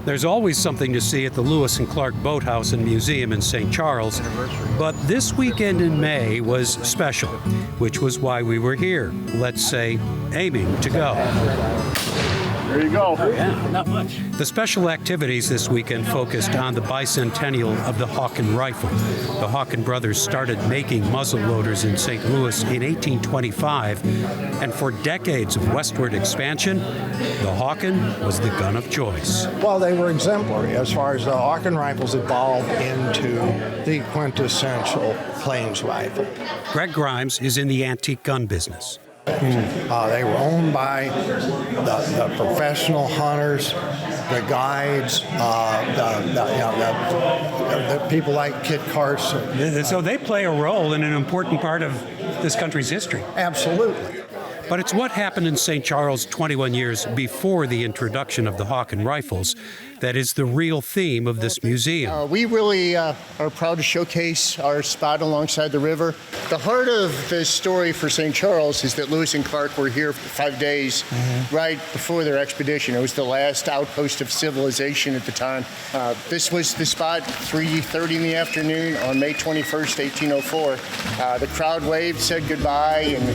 There's always something to see at the Lewis and Clark Boathouse and Museum in St. Charles, but this weekend in May was special, which was why we were here, let's say, aiming to go. There you go. Yeah, not much. The special activities this weekend focused on the Bicentennial of the Hawken rifle. The Hawken brothers started making muzzle loaders in St. Louis in 1825, and for decades of westward expansion, the Hawken was the gun of choice. Well, they were exemplary as far as the Hawken rifles evolved into the quintessential plains rifle. Greg Grimes is in the antique gun business. They were owned by the professional hunters, the guides, the people like Kit Carson. So they play a role in an important part of this country's history. Absolutely. But it's what happened in St. Charles 21 years before the introduction of the Hawken rifles that is the real theme of this museum. We really are proud to showcase our spot alongside the river. The heart of the story for St. Charles is that Lewis and Clark were here for 5 days right before their expedition. It was the last outpost of civilization at the time. This was the spot, 3:30 in the afternoon on May 21st, 1804. The crowd waved, said goodbye, and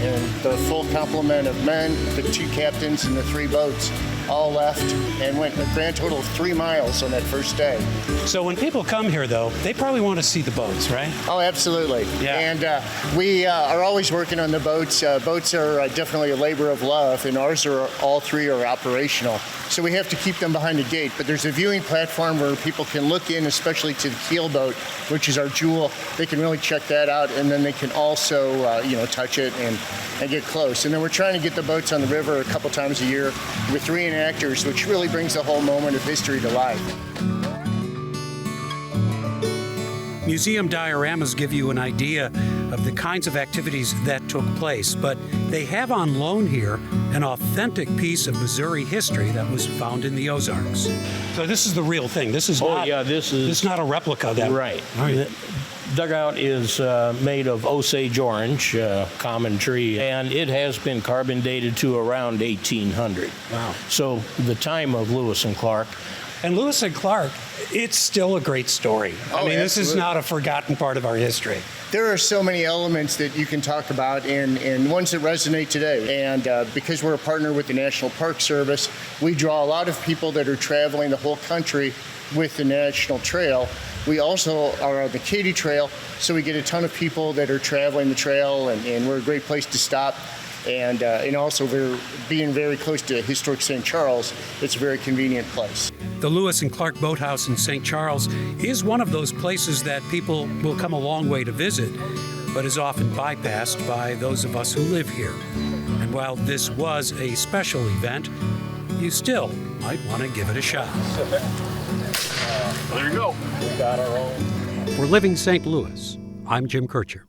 the full complement of men, the 2 captains and the 3 boats, all left and went a grand total of 3 miles on that first day. So when people come here, though, they probably want to see the boats, right? Oh, absolutely. Yeah. And we are always working on the boats. Boats are definitely a labor of love, and ours are all 3 are operational. So we have to keep them behind the gate. But there's a viewing platform where people can look in, especially to the keel boat, which is our jewel. They can really check that out, and then they can also, touch it and get close. And then we're trying to get the boats on the river a couple times a year with reenactors, which really brings the whole moment of history to life. Museum dioramas give you an idea of the kinds of activities that took place, but they have on loan here an authentic piece of Missouri history that was found in the Ozarks. So this is the real thing. This is this is not a replica. right. The dugout is made of Osage orange, common tree, and it has been carbon dated to around 1800. Wow. So the time of Lewis and Clark. And Lewis and Clark, it's still a great story. I mean, this is not a forgotten part of our history. There are so many elements that you can talk about and ones that resonate today. And because we're a partner with the National Park Service, we draw a lot of people that are traveling the whole country with the National Trail. We also are on the Katy Trail, so we get a ton of people that are traveling the trail, and we're a great place to stop. And also, we're being very close to historic St. Charles. It's a very convenient place. The Lewis and Clark Boathouse in St. Charles is one of those places that people will come a long way to visit, but is often bypassed by those of us who live here. And while this was a special event, you still might want to give it a shot. There you go. For Living St. Louis, I'm Jim Kirchherr.